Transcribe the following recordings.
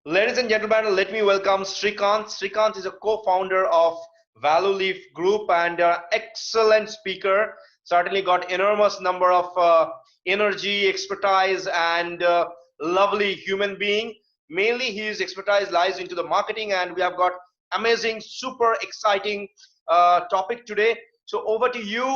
Ladies and gentlemen, let me welcome Srikanth. Srikanth is a co-founder of Value Leaf Group and excellent speaker. Certainly got enormous number of energy, expertise, and lovely human being. Mainly, his expertise lies into the marketing, and we have got amazing, super exciting topic today. So over to you,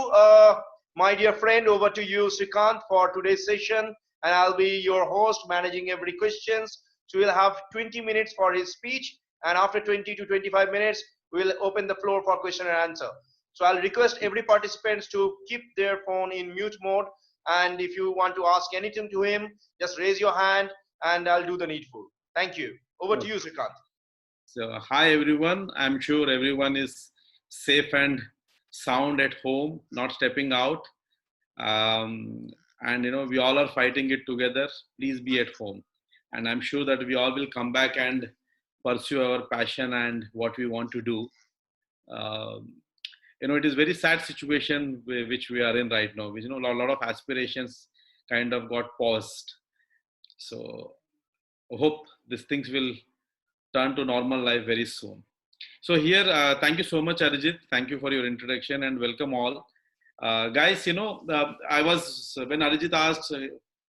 my dear friend. Over to you, Srikanth, for today's session, and I'll be your host, managing every questions. So we'll have 20 minutes for his speech, and after 20 to 25 minutes, we'll open the floor for question and answer. So I'll request every participants to keep their phone in mute mode, and if you want to ask anything to him, just raise your hand, and I'll do the needful. Thank you. Over to Okay. you, Srikanth. Hi everyone. I'm sure everyone is safe and sound at home, not stepping out. Um, and we all are fighting it together. Please be at home. And I'm sure that we all will come back and pursue our passion and what we want to do. Um, it is very sad situation which we are in right now. Which, a lot of aspirations kind of got paused. So I hope these things will turn to normal life very soon. So here, thank you so much, Arijit. Thank you for your introduction and welcome all. Guys, when Arijit asked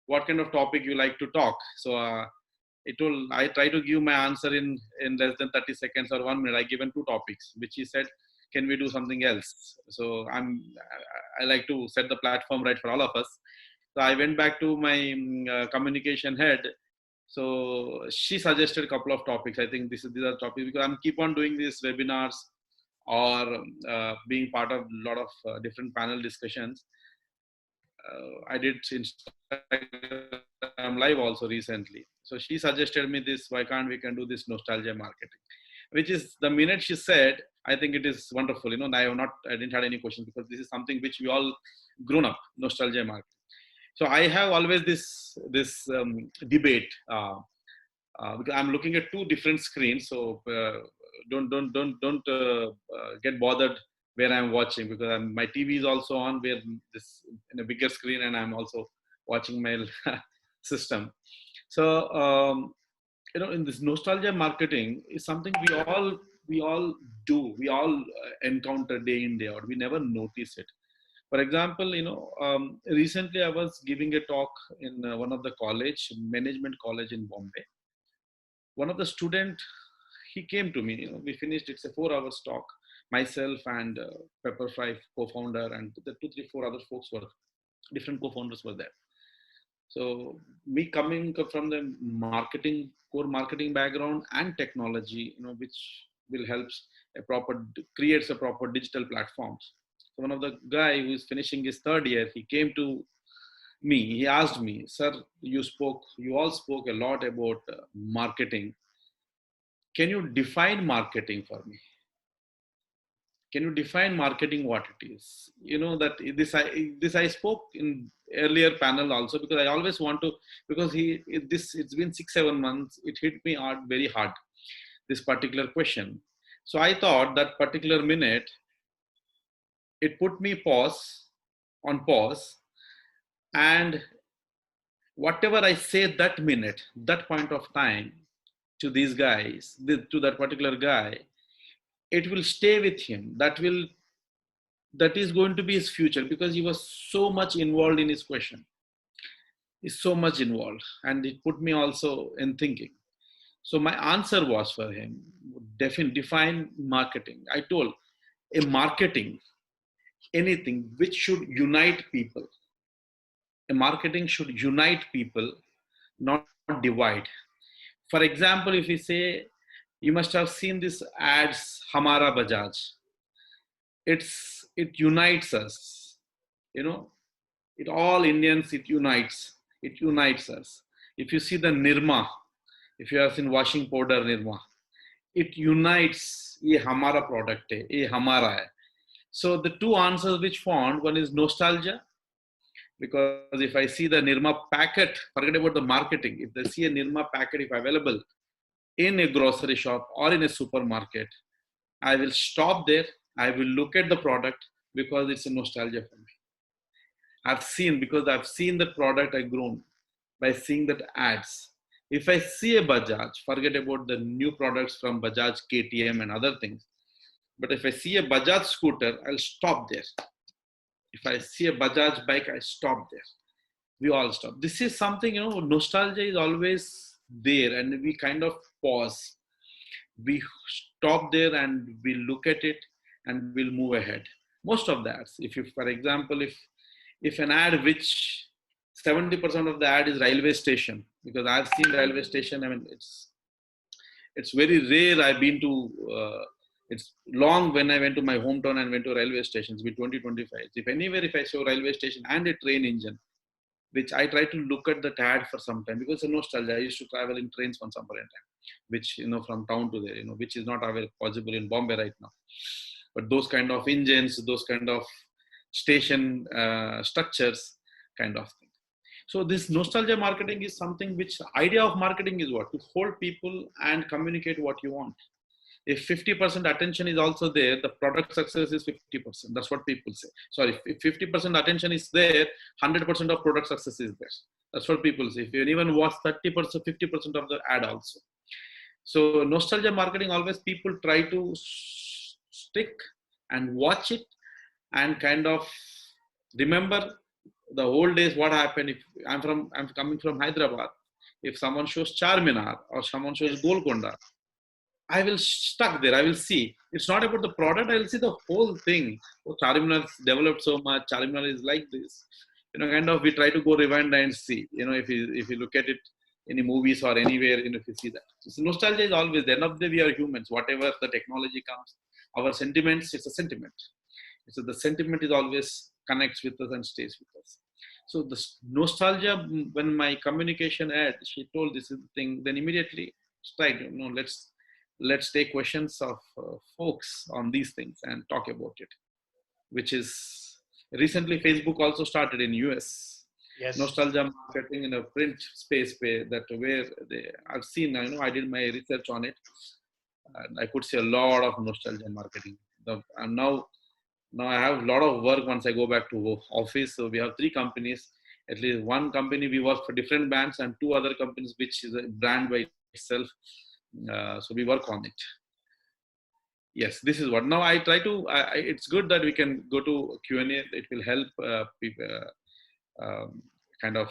what kind of topic you like to talk, so I try to give my answer in less than 30 seconds or 1 minute. I given two topics, which he said, can we do something else? So I like to set the platform right for all of us. So I went back to my communication head, so she suggested a couple of topics. I think these are topics because I'm keep on doing these webinars or being part of a lot of different panel discussions. I did Instagram live also recently. So she suggested me this. Why can't we can do this nostalgia marketing? Which is the minute she said, I think it is wonderful. I didn't have any questions because this is something which we all grown up nostalgia marketing. So I have always this debate. Because I'm looking at two different screens, so don't get bothered where I'm watching because my TV is also on where this in a bigger screen, and I'm also watching my system. So in this nostalgia marketing is something we all do, we all encounter day in day out. We never notice it. For example, recently I was giving a talk in one of the management college in Bombay. One of the student, he came to me, we finished, it's a 4 hours talk. Myself and Pepperfry co-founder and the 2 3 4 other folks were different co-founders were there. So me coming from the core marketing background and technology, which will help creates a proper digital platforms. So one of the guy who is finishing his third year, he came to me, he asked me, sir, you all spoke a lot about marketing. Can you define marketing for me? Can you define marketing what it is? That this I spoke in earlier panel also, because I always want to, because it's been 6 7 months, it hit me hard, very hard, this particular question. So I thought that particular minute it put me on pause, and whatever I say that minute, that point of time, to these guys, to that particular guy, it will stay with him. That is going to be his future, because he was so much involved in his question. He's so much involved, and it put me also in thinking. So my answer was for him, define marketing. I told a marketing, anything which should unite people. A marketing should unite people, not divide. For example, if we say, you must have seen this ads, Hamara Bajaj. It unites us. It all Indians, it unites us. If you see the Nirma, if you have seen washing powder Nirma, it unites. ये हमारा product है, ये हमारा है. So the two answers which found, one is nostalgia, because if I see the Nirma packet, forget about the marketing. If they see a Nirma packet, if available in a grocery shop or in a supermarket, I will stop there. I will look at the product because it's a nostalgia for me. Because I've seen the product I've grown by seeing that ads. If I see a Bajaj, forget about the new products from Bajaj, KTM and other things. But if I see a Bajaj scooter, I'll stop there. If I see a Bajaj bike, I stop there. We all stop. This is something, nostalgia is always there, and we kind of pause. We stop there and we look at it and we'll move ahead. Most of the ads, if you, for example, if an ad which 70% of the ad is railway station, because I've seen railway station, I mean, it's very rare I've been to, it's long when I went to my hometown and went to railway stations with 2025. If anywhere, if I show railway station and a train engine, which I try to look at the ad for some time, because it's a nostalgia. I used to travel in trains from some point in time, which, from town to there, which is not possible in Bombay right now. But those kind of engines, those kind of station structures kind of thing. So this nostalgia marketing is something which idea of marketing is what? To hold people and communicate what you want. If 50% attention is also there, the product success is 50%. That's what people say. Sorry, if 50% attention is there, 100% of product success is there. That's what people say. If you even watch 30%, 50% of the ad also. So nostalgia marketing, always people try to stick and watch it and kind of remember the old days, what happened. If I'm coming from Hyderabad, if someone shows Charminar or someone shows Golconda, I will stuck there. I will see. It's not about the product. I will see the whole thing. Oh, Charminar developed so much. Charminar is like this. Kind of we try to go rewind and see. If you look at it in movies or anywhere, if you see that. So nostalgia is always there. End of the day, we are humans. Whatever the technology comes, our sentiments, it's a sentiment. So the sentiment is always connects with us and stays with us. So the nostalgia, when my communication ad, she told this is the thing, then immediately strike, let's take questions of folks on these things and talk about it, which is recently Facebook also started in US. Yes. Nostalgia marketing in a print space where I've seen, I did my research on it, and I could see a lot of nostalgia marketing. And now I have a lot of work once I go back to office. So we have 3 companies, at least one company we work for different brands, and 2 other companies which is a brand by itself. So we work on it. Yes, this is what. Now I try to, it's good that we can go to Q&A. It will help people kind of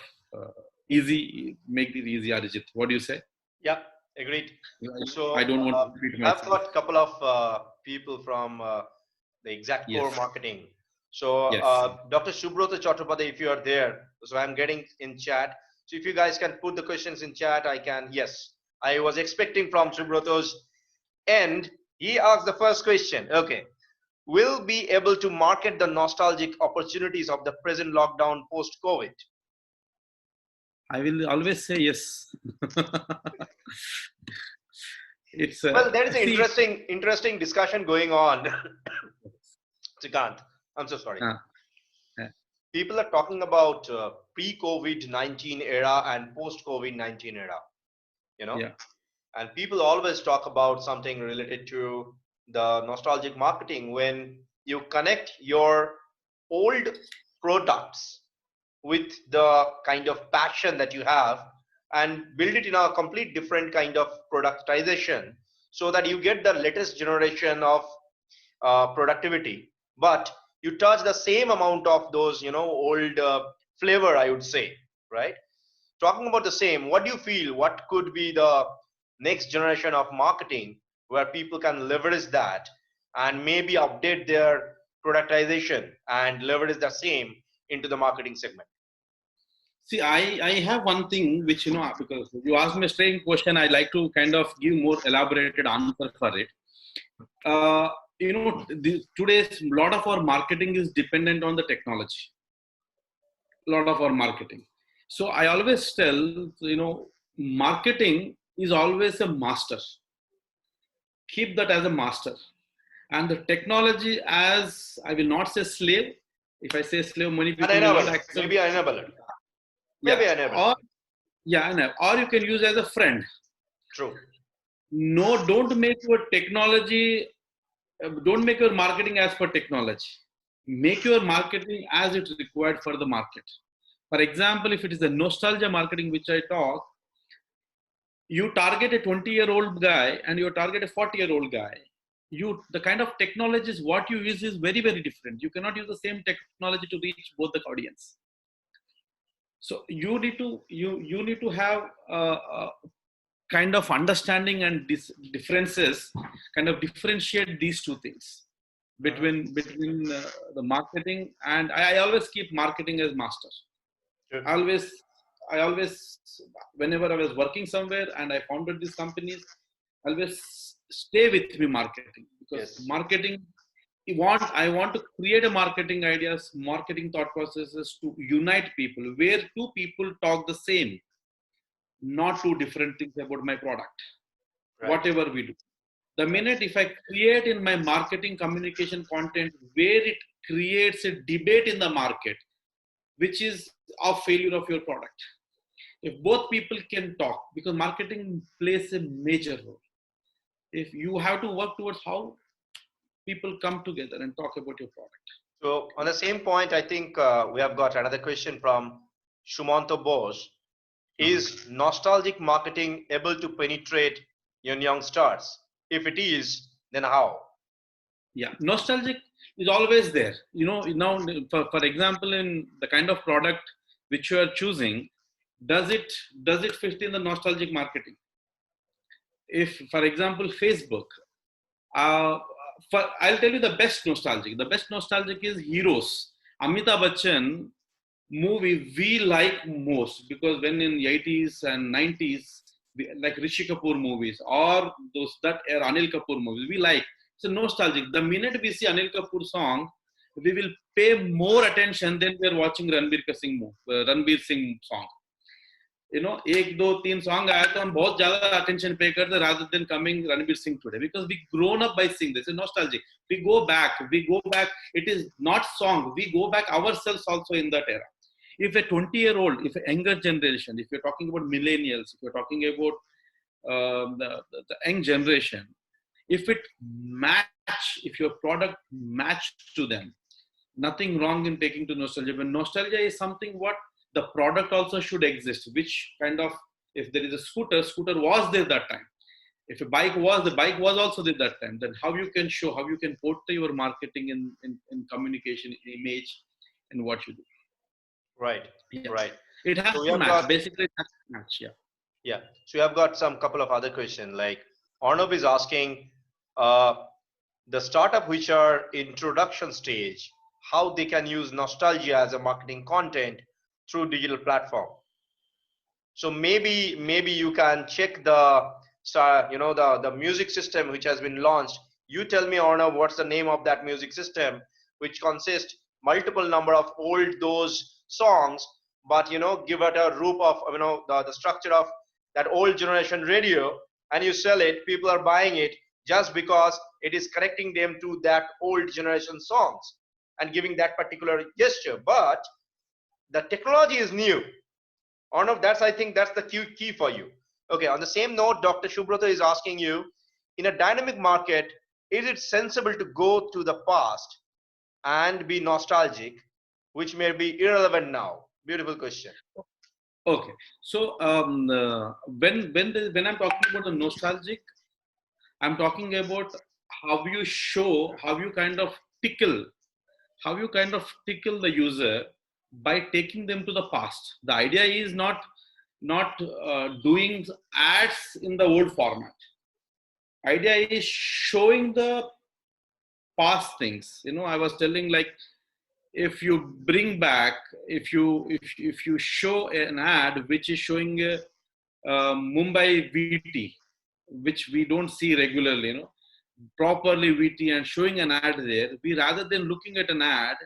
make it easy, Arijit. What do you say? Yeah, agreed. So I don't want to repeat myself. I've got a couple of people from the exact core marketing. So Dr. Subrata Chattopadhyay, if you are there, so I'm getting in chat. So if you guys can put the questions in chat, I can. Yes, I was expecting from Subrata's end. He asked the first question. Okay, will be able to market the nostalgic opportunities of the present lockdown post-COVID? I will always say yes. It's well, there is an interesting discussion going on. Srikanth, I'm so sorry. People are talking about pre-COVID-19 era and post-COVID-19 era. And people always talk about something related to the nostalgic marketing when you connect your old products with the kind of passion that you have and build it in a complete different kind of productization so that you get the latest generation of productivity, but you touch the same amount of those old flavor, I would say, right? Talking about the same, what do you feel, what could be the next generation of marketing where people can leverage that and maybe update their productization and leverage the same into the marketing segment? See, I have one thing which, because you asked me a strange question, I like to kind of give more elaborated answer for it. Today's lot of our marketing is dependent on the technology. A lot of our marketing. So I always tell, marketing is always a master. Keep that as a master. And the technology as, I will not say slave. If I say slave, many people will not accept. Maybe enable it. Maybe enable it. Or you can use as a friend. True. No, don't make your technology, don't make your marketing as per technology. Make your marketing as it's required for the market. For example, if it is a nostalgia marketing, which I talk, You target a 20-year-old guy and you target a 40-year-old guy. The kind of technologies what you use is very, very different. You cannot use the same technology to reach both the audience. So you need to have a kind of understanding and differences, kind of differentiate these two things between the marketing, and I always keep marketing as master. Sure. I always, whenever I was working somewhere and I founded these companies, I always stay with me marketing, because Yes. marketing, I want to create a marketing ideas, marketing thought processes to unite people, where two people talk the same, not two different things about my product, Right. whatever we do. The minute if I create in my marketing communication content where it creates a debate in the market, which is a failure of your product. If both people can talk, because marketing plays a major role. If you have to work towards how people come together and talk about your product. So on the same point, I think we have got another question from Shumanto Bose. Is nostalgic marketing able to penetrate young stars? If it is, then how? Yeah, nostalgic is always there. Now, for example, in the kind of product which you are choosing, does it fit in the nostalgic marketing? If, for example, Facebook, uh, I'll tell you the best nostalgic. The best nostalgic is Heroes. Amitabh Bachchan movie we like most, because when in 80s and 90s, like Rishi Kapoor movies or those that are Anil Kapoor movies, we like. So nostalgic. The minute we see Anil Kapoor song, we will pay more attention than we are watching Ranbir Singh song. एक दो तीन song आया तो हम बहुत ज्यादा attention पे करते rather than coming Ranbir Singh today, because we grown up by seeing this. It's nostalgic. We go back. It is not song. We go back ourselves also in that era. If a 20-year-old, if a younger generation, if you're talking about millennials, if you're talking about the young generation, if your product matched to them, nothing wrong in taking to nostalgia. But nostalgia is something what the product also should exist, which kind of, if there is a scooter was there that time. If a bike was, the bike was also there that time. Then how you can show, how you can portray your marketing in communication, image, and what you do. Right. Yeah. Right. It has So we to have match. got, Basically, it has to match. Yeah. yeah. So we have got some couple of other questions. Like Arnab is asking, the startup which are introduction stage, how they can use nostalgia as a marketing content through digital platform. So maybe you can check the the music system which has been launched. You tell me, Arnav, what's the name of that music system, which consists multiple number of old those songs, but give it a roof of the structure of that old generation radio, and you sell it. People are buying it just because it is connecting them to that old generation songs and giving that particular gesture. But the technology is new. Arnav, I think that's the key for you. Okay, on the same note, Dr. Subrata is asking you, in a dynamic market, is it sensible to go to the past and be nostalgic, which may be irrelevant now? Beautiful question. Okay, so when I'm talking about the nostalgic, I'm talking about how you kind of tickle the user by taking them to the past. The idea is not doing ads in the old format. Idea is showing the past things. I was telling, like, if you bring back, if you show an ad which is showing Mumbai VT, which we don't see regularly, properly VT, and showing an ad there, we, rather than looking at an ad,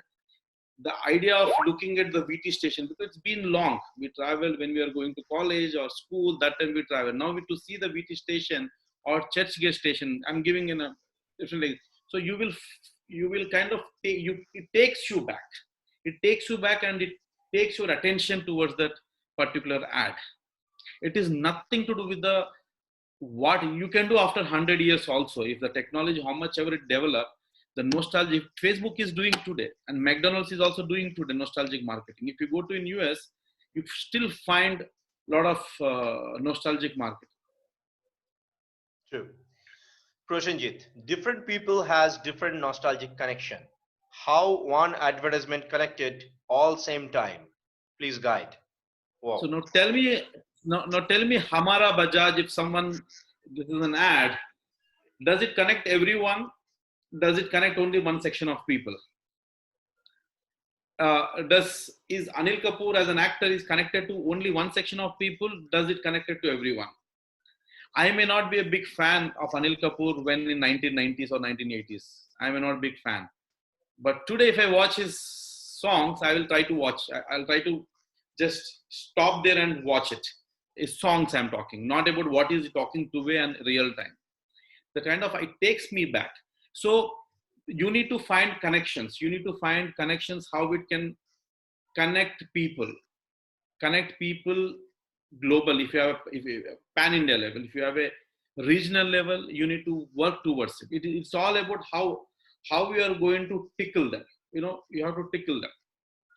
the idea of looking at the VT station, because it's been long. We travel when we are going to college or school, that time we travel. Now we to see the VT station or Churchgate station, I'm giving in a different, so you will kind of it takes you back. It takes you back and it takes your attention towards that particular ad. It is nothing to do with the what you can do after 100 years also. If the technology, how much ever it develop, the nostalgic, Facebook is doing today, and McDonald's is also doing today nostalgic marketing. If you go to in US, you still find a lot of nostalgic marketing. True. Prosenjit, different people has different nostalgic connection. How one advertisement connected all same time? Please guide. So Wow. now tell me, Hamara Bajaj, if someone, this is an ad, does it connect everyone? Does it connect only one section of people? Is Anil Kapoor as an actor is connected to only one section of people? Does it connected to everyone? I may not be a big fan of Anil Kapoor when in 1990s or 1980s. I may not be a big fan. But today, if I watch his songs, I will try to watch. I'll try to just stop there and watch it. His songs I'm talking, not about what is he talking today and real time. The kind of, it takes me back. So you need to find connections. You need to find connections, how it can connect people global. If you have if you, pan India level, if you have a regional level, you need to work towards it. It's all about how we are going to tickle them. You have to tickle them.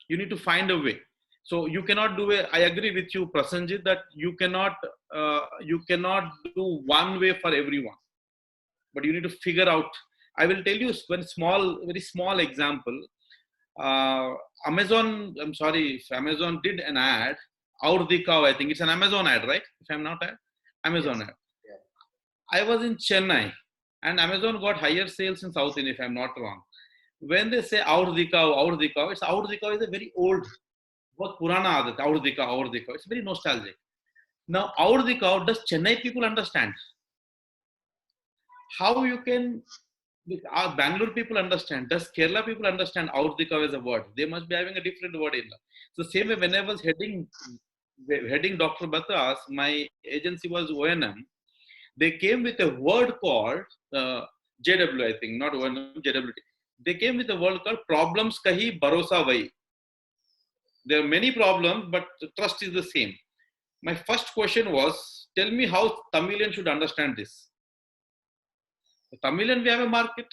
You need to find a way. So you cannot do it. I agree with you, Prasanjit, that you cannot do one way for everyone, but you need to figure out. I will tell you one very small example. uh, Amazon, I'm sorry, if Amazon did an ad, Aur Dikao, I think it's an Amazon ad, right? If I'm not ad, Amazon Yes. ad. Yeah. I was in Chennai and Amazon got higher sales in South India, if I'm not wrong. When they say Aur Dikao, it's Aur Dikao is a very old, बहुत पुराना आदत, Aur Dikao. It's very nostalgic. Now, Aur Dikao, does Chennai people understand? How you can, our Bangalore people understand. Does Kerala people understand Aurdika as a word? They must be having a different word in that. So same way, when I was heading Dr. Batas, my agency was ONM. They came with a word called JW, I think, not ONM, JWT. They came with a word called problems kahi barosa vai. There are many problems, but the trust is the same. My first question was, tell me how Tamilian should understand this. Tamilian, we have a market.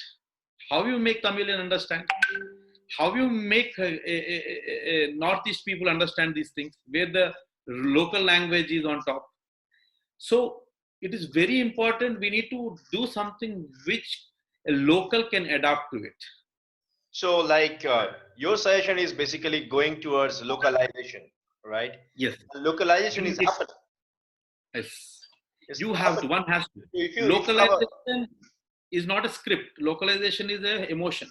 How you make Tamilian understand? How you make Northeast people understand these things, where the local language is on top? So it is very important. We need to do something which a local can adapt to it. So, like your suggestion is basically going towards localization, right? Yes. Localization is happening. Yes. It's You have to. happening. One has to. If you have a Localization is not a script. Localization is a emotion.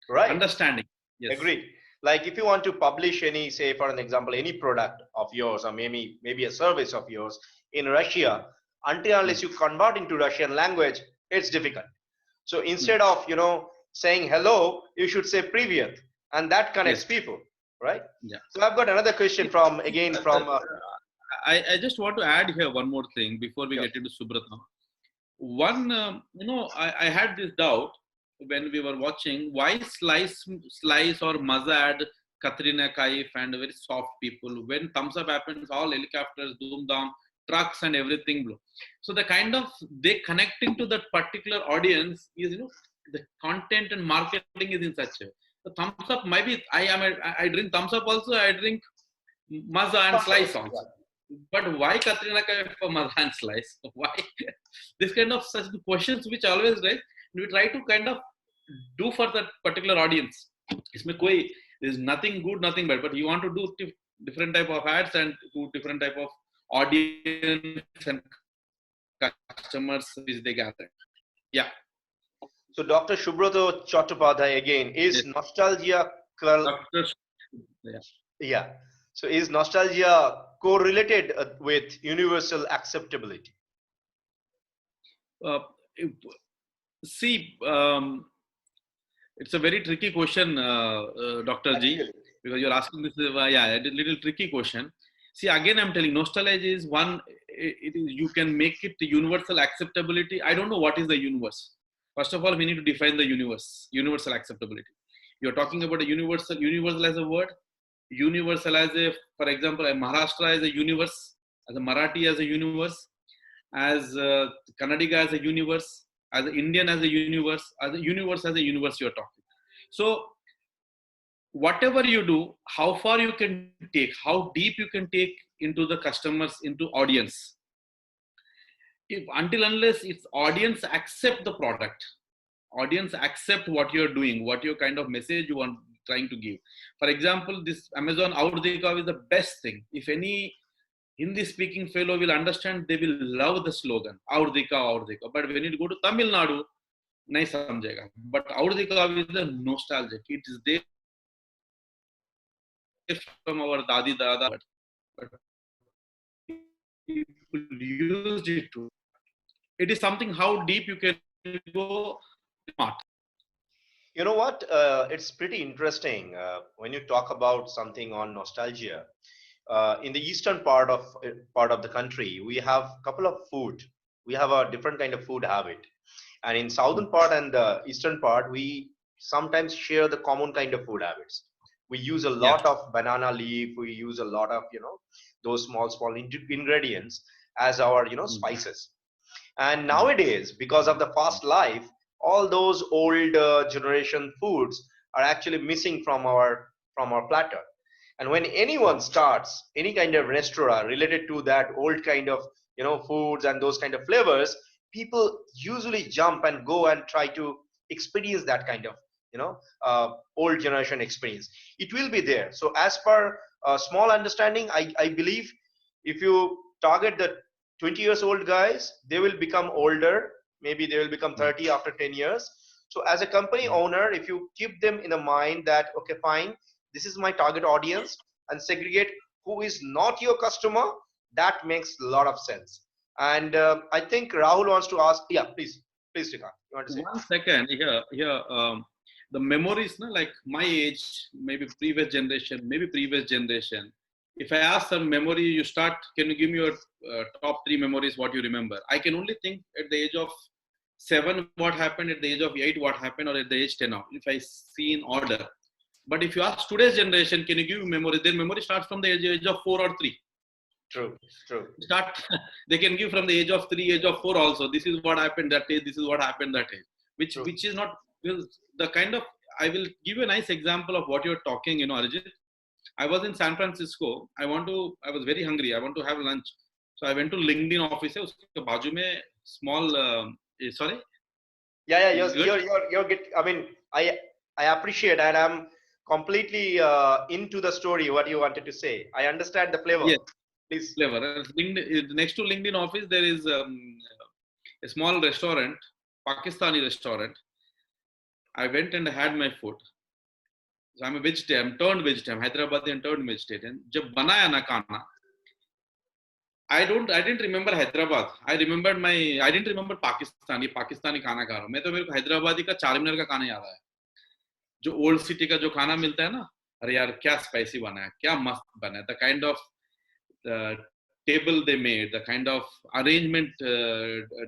right, Understanding. Yes. agreed. Like if you want to publish any, say for an example, any product of yours or maybe a service of yours in Russia, until unless you convert into Russian language, it's difficult. So instead of saying hello, you should say privyet, and that connects Yes. people, right? Yeah. So I've got another question from I just want to add here one more thing before we yeah. get into Subrata. One, I had this doubt when we were watching why Slice or Mazad, Katrina Kaif and very soft people. When thumbs up happens, all helicopters, doom down, trucks and everything blow. So the kind of they connecting to that particular audience is the content and marketing is in such a. The thumbs up maybe I drink thumbs up also. I drink Maza and Slice also. But why Katrina Kaif for Maza and Slice? Why? This kind of such questions which always raise. We try to kind of do for that particular audience. There's nothing good, nothing bad. But you want to do different type of ads and do different type of audience and customers which they gather. Yeah. So Dr. Subroto Chattopadhyay again, is nostalgia yeah. So is nostalgia correlated with universal acceptability? See, it's a very tricky question, Dr. G, because you're asking this, a little tricky question. See, again, I'm telling, nostalgia is one, you can make it universal acceptability. I don't know what is the universe. First of all, we need to define the universal acceptability. You're talking about a universal as a word, universal as a, for example, a Maharashtra as a universe, as a Marathi as a universe, as a Kannadiga as a universe, as an Indian as a universe you're talking. So whatever you do, how far you can take, how deep you can take into the customers, into audience. if until unless its audience accept the product, audience accept what you're doing, what your kind of message you want trying to give. For example, this Amazon Aur Dekha is the best thing. If any Hindi speaking fellow will understand, they will love the slogan Aur Dekha, Aur Dekha. But when you go to Tamil Nadu, nahi samjhega. But Aur Dekha is the nostalgic. It is there from our dadi dada. But people used it to. It is something how deep you can go. Smart. You know what? It's pretty interesting when you talk about something on nostalgia. In the eastern part of the country, we have a couple of food. We have a different kind of food habit, and in southern part and the eastern part, we sometimes share the common kind of food habits. We use a Yeah. lot of banana leaf. We use a lot of those small ingredients as our spices. And nowadays, because of the fast life, all those old generation foods are actually missing from our platter. And when anyone starts any kind of restaurant related to that old kind of foods and those kind of flavors, people usually jump and go and try to experience that kind of old generation experience. It will be there. So as per small understanding, I believe if you target the 20 years old guys, they will become older. Maybe they will become 30 after 10 years. So as a company owner, if you keep them in the mind that, okay, fine, this is my target audience, and segregate who is not your customer, that makes a lot of sense. And I think Rahul wants to ask. Yeah, please, Srikanth, you want to say? 1 second here. The memories, no, like my age, maybe previous generation. If I ask some memory, you start. Can you give me your top three memories? What you remember? I can only think at the age of 7 what happened, at the age of 8 what happened, or at the age 10. If I see in order. But if you ask today's generation, can you give me memory? Their memory starts from the age of 4 or 3. True. Start. They can give from the age of 3, age of 4 also. This is what happened that day. This is what happened that day. Which is not the kind of. I will give you a nice example of what you're talking. Arjit. I was in San Francisco. I was very hungry. I want to have lunch. So I went to LinkedIn office. Uske बाजू में small. Sorry. Yeah, Is good? you're get. I mean, I appreciate, and I'm completely into the story. What you wanted to say, I understand the flavor. Yes. Please. Clever. Next to LinkedIn office, there is a small restaurant, Pakistani restaurant. I went and had my food. So I'm a vegetarian, turned vegetarian, Hyderabadi turned vegetarian. जब बनाया ना खाना, I didn't remember Hyderabad. I didn't remember Pakistan. ये पाकिस्तानी खाना खा रहा हूँ. मैं तो मेरे को हैदराबादी का चारमीनार का खाना याद आया. जो ओल्ड सिटी का जो खाना मिलता है ना, अरे यार क्या स्पाइसी बना है, क्या मस्त बना है. The kind of table they made, the kind of arrangement,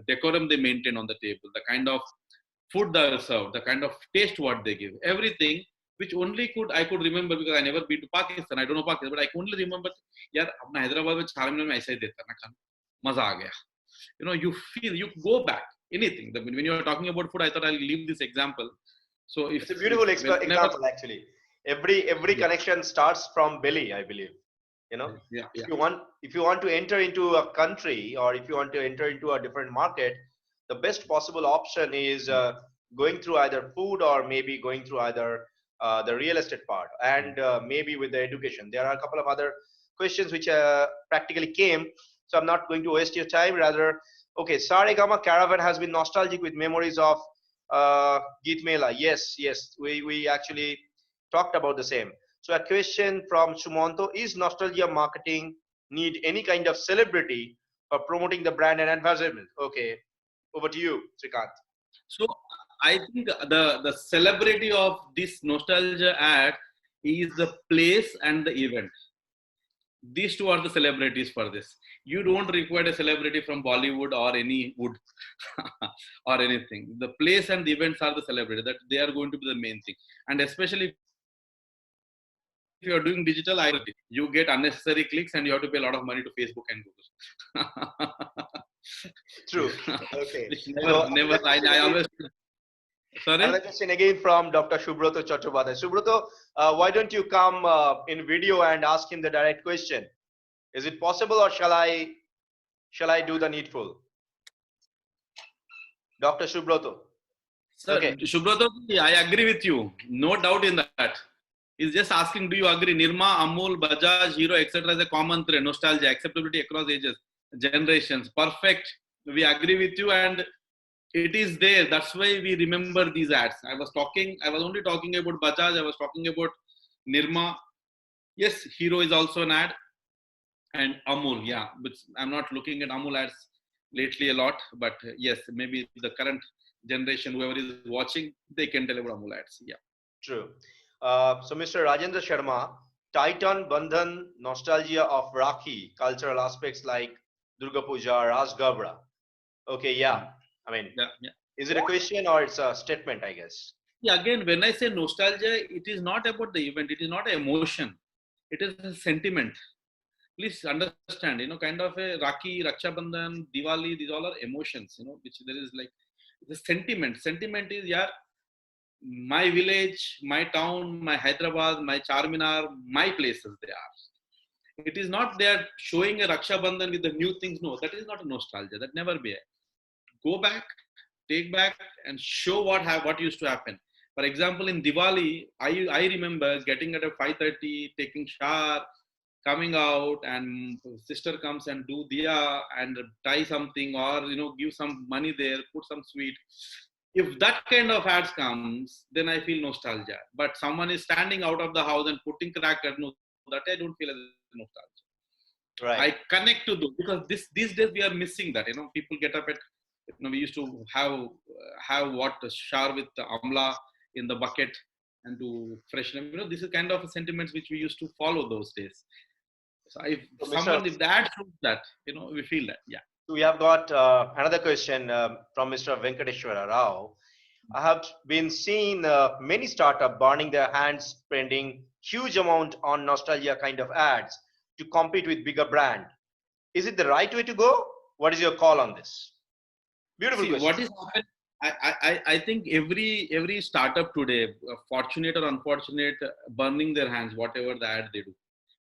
decorum they maintain on the table, the kind of food they serve, the kind of taste what they give, everything which only I could remember because I never been to Pakistan. I don't know Pakistan, but I could only remember. यार अपना हैदराबाद में चारमीनार में ऐसा ही देता ना खाना, मजा आ गया. You feel you go back anything. When you are talking about food, I thought I'll leave this example. So It's a beautiful example actually. Every connection starts from belly, I believe. Yeah. If you want to enter into a country, or if you want to enter into a different market, the best possible option is going through either food, or maybe going through either the real estate part, and maybe with the education. There are a couple of other questions which practically came, so I'm not going to waste your time. Rather, okay, Saregama Caravan has been nostalgic with memories of Geet Mela. Yes, we actually talked about the same. So a question from Sumanto: is nostalgia marketing need any kind of celebrity for promoting the brand and advertisement? Okay, over to you, Srikanth. So I think the celebrity of this nostalgia ad is the place and the event. These two are the celebrities for this. You don't require a celebrity from Bollywood or any wood or anything. The place and the events are the celebrity. That they are going to be the main thing. And especially if you are doing digital, you get unnecessary clicks and you have to pay a lot of money to Facebook and Google. True. Okay. Never. I always. Sorry? Another question again from Dr. Subroto Chattopadhyay. Subroto, why don't you come in video and ask him the direct question? Is it possible, or shall I do the needful? Dr. Shubroto. Sir, Okay. Shubhrato, I agree with you. No doubt in that. He's just asking, do you agree? Nirma, Amul, Bajaj, Hero, etc. is a common thread. Nostalgia, acceptability across ages, generations. Perfect. We agree with you, and it is there. That's why we remember these ads. I was only talking about Bajaj. I was talking about Nirma. Yes, Hero is also an ad. And Amul, yeah. But I'm not looking at Amul ads lately a lot. But yes, maybe the current generation, whoever is watching, they can tell about Amul ads. Yeah. True. So Mr. Rajendra Sharma, Titan Bandhan, nostalgia of Rakhi, cultural aspects like Durga Puja, Ras Gabra. Okay, yeah. I mean, Yeah, yeah. is it a question or it's a statement, I guess? Yeah, again, when I say nostalgia, it is not about the event, it is not an emotion, it is a sentiment. Please understand, kind of a Rakhi, Raksha Bandhan, Diwali, these all are emotions, which there is like the sentiment. Sentiment is, yeah, my village, my town, my Hyderabad, my Charminar, my places they are. It is not they are showing a Raksha Bandhan with the new things. No, that is not a nostalgia. That never be. Go back, take back, and show what used to happen. For example, in Diwali, I remember getting at a 5:30, taking shower, coming out, and sister comes and do diya and tie something, or give some money there, put some sweet. If that kind of ads comes, then I feel nostalgia. But someone is standing out of the house and putting cracker, no, that I don't feel as nostalgia. Right. I connect to those because these days we are missing that. People get up at, we used to have what shower with the amla in the bucket and to freshen. This is kind of sentiments which we used to follow those days. So if So, someone, if that shows that, we feel that, yeah. we have got another question from Mr. Venkateshwara Rao. I have been seeing many startups burning their hands spending huge amount on nostalgia kind of ads to compete with bigger brand. Is it the right way to go? What is your call on this? Beautiful See, question. what is happening? I think every startup today, fortunate or unfortunate, burning their hands, whatever the ad they do,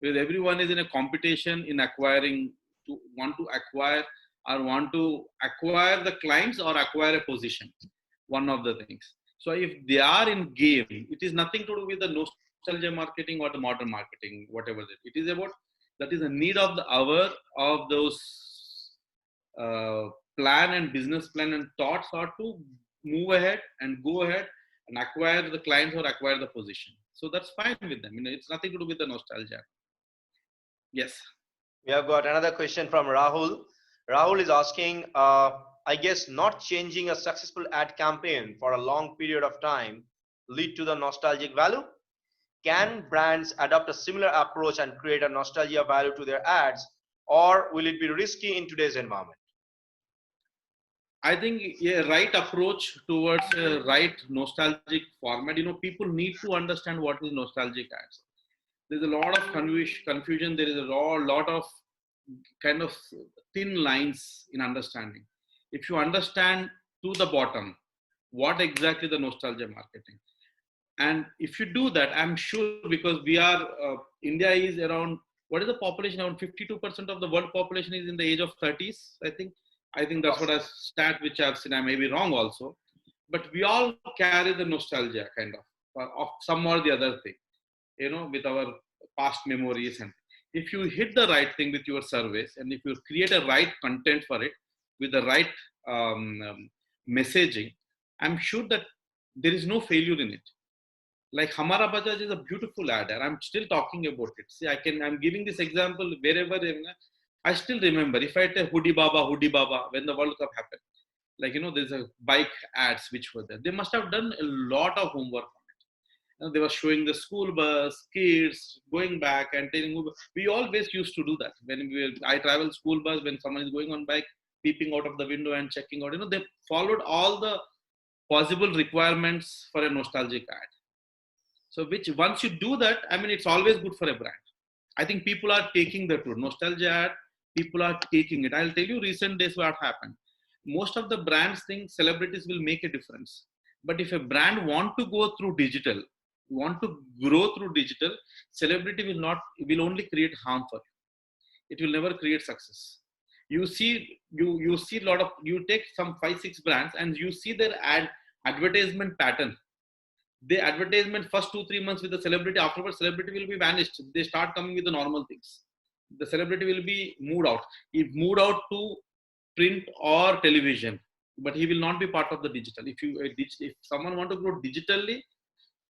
because everyone is in a competition in acquiring want to acquire the clients or acquire a position. One of the things. So if they are in game, it is nothing to do with the nostalgia marketing or the modern marketing, whatever it is about. That is a need of the hour of those uh, plan and business plan and thoughts are to move ahead and go ahead and acquire the clients or acquire the position. So that's fine with them. It's nothing to do with the nostalgia. Yes. We have got another question from Rahul. Rahul is asking, I guess not changing a successful ad campaign for a long period of time lead to the nostalgic value? Can brands adopt a similar approach and create a nostalgia value to their ads, or will it be risky in today's environment? I think a right approach towards a right nostalgic format, people need to understand what is nostalgic ads. There's a lot of confusion. There is a lot of kind of thin lines in understanding. If you understand to the bottom, what exactly the nostalgia marketing, and if you do that, I'm sure, because India is around, what is the population? Around 52% of the world population is in the age of 30s. I think that's what a stat which I've seen. I may be wrong also, but we all carry the nostalgia kind of some or the other thing, with our past memories. And if you hit the right thing with your service, and if you create a right content for it with the right messaging, I'm sure that there is no failure in it. Like Hamara Bajaj is a beautiful ad, and I'm still talking about it. See, I'm giving this example wherever I still remember. If I tell Hoodie Baba, when the World Cup happened, there's a bike ads which were there. They must have done a lot of homework on it. They were showing the school bus, kids going back and telling. We always used to do that I travel school bus, when someone is going on bike, peeping out of the window and checking out. They followed all the possible requirements for a nostalgic ad. So which once you do that, it's always good for a brand. I think people are taking the route. Nostalgia ad, people are taking it. I'll tell you recent days what happened. Most of the brands think celebrities will make a difference. But if a brand want to go through digital, want to grow through digital, celebrity will only create harm for you. It will never create success. You see, you see a lot of, you take some 5-6 brands and you see their advertisement pattern. The advertisement first 2-3 months with the celebrity, afterwards celebrity will be vanished. They start coming with the normal things. The celebrity will be moved out. He moved out to print or television, but he will not be part of the digital. If someone want to grow digitally,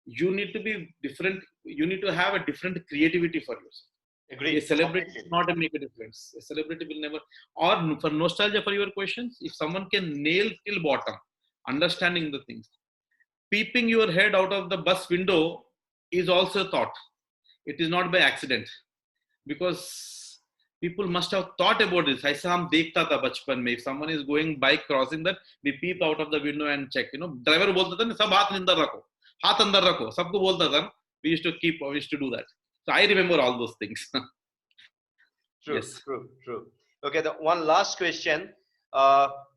you need to be different. You need to have a different creativity for yourself. Agreed. A celebrity Completely. will not make a difference. A celebrity will never. Or for nostalgia, for your questions, if someone can nail till bottom, understanding the things, peeping your head out of the bus window is also a thought. It is not by accident, because people must have thought about this. ऐसा हम देखता था बचपन में. If someone is going bike crossing that, we peep out of the window and check. Driver बोलता था ना, सब हाथ अंदर रखो, हाथ अंदर रखो, सबको बोलता था. We used to do that. So I remember all those things. True, Yes. true. Okay, the one last question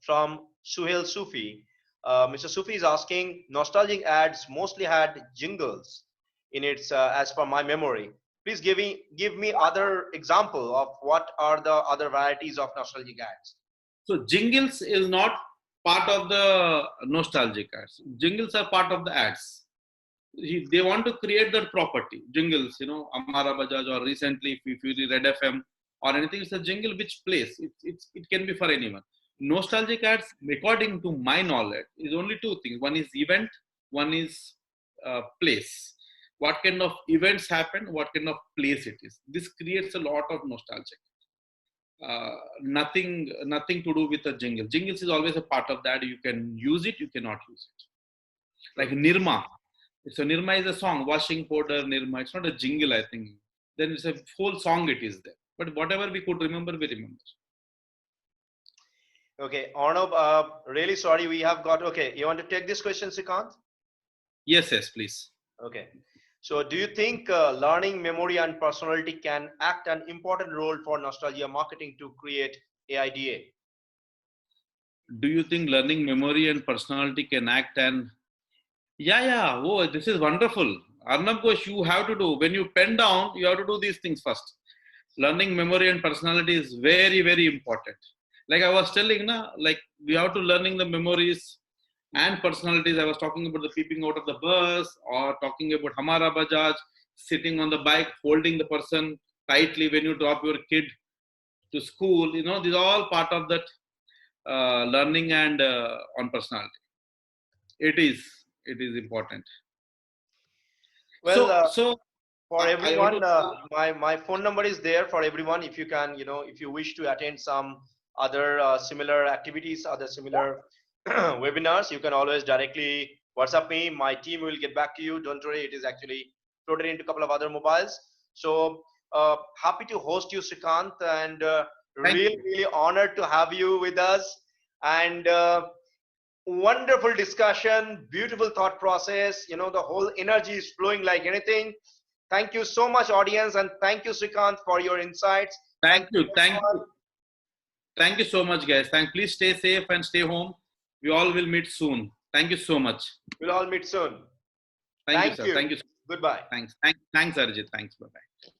from Suhail Sufi. Mr. Sufi is asking, nostalgic ads mostly had jingles in its, as per my memory. Please give me other example of what are the other varieties of nostalgic ads. So jingles is not part of the nostalgic ads. Jingles are part of the ads. They want to create that property. Jingles, Amara Bajaj, or recently if you read Red FM or anything, it's a jingle which plays. It can be for anyone. Nostalgic ads, according to my knowledge, is only two things. One is event, one is place. What kind of events happen, what kind of place it is. This creates a lot of nostalgic. Nothing to do with a jingle. Jingles is always a part of that. You can use it, you cannot use it. Like Nirma. So Nirma is a song, washing powder, Nirma. It's not a jingle, I think. Then it's a whole song it is there. But whatever we could remember, we remember. Okay, Arnab, really sorry, we have got, okay, you want to take this question, Srikanth? Yes, please. Okay. So do you think learning, memory, and personality can act an important role for nostalgia marketing to create AIDA? Do you think learning, memory, and personality can act and... Yeah. Oh, this is wonderful. Arnab Ghosh, you have to do, when you pen down, you have to do these things first. Learning, memory, and personality is very, very important. Like I was telling, like we have to learning the memories and personalities. I was talking about the peeping out of the bus, or talking about Hamara Bajaj, sitting on the bike, holding the person tightly when you drop your kid to school. These are all part of that learning and on personality. It is important. Well, So for everyone, my phone number is there for everyone. If you can, if you wish to attend some other similar activities, other similar webinars, you can always directly WhatsApp me. My team will get back to you. Don't worry, it is actually floated into a couple of other mobiles. So happy to host you, Srikanth, and really honored to have you with us. And wonderful discussion, beautiful thought process. The whole energy is flowing like anything. Thank you so much, audience, and thank you, Srikanth, for your insights. Thank you so much, guys. Please stay safe and stay home. We all will meet soon. Thank you so much. We'll all meet soon. Thank you, sir. Thank you. Goodbye. Thanks, Arijit. Thanks. Bye-bye.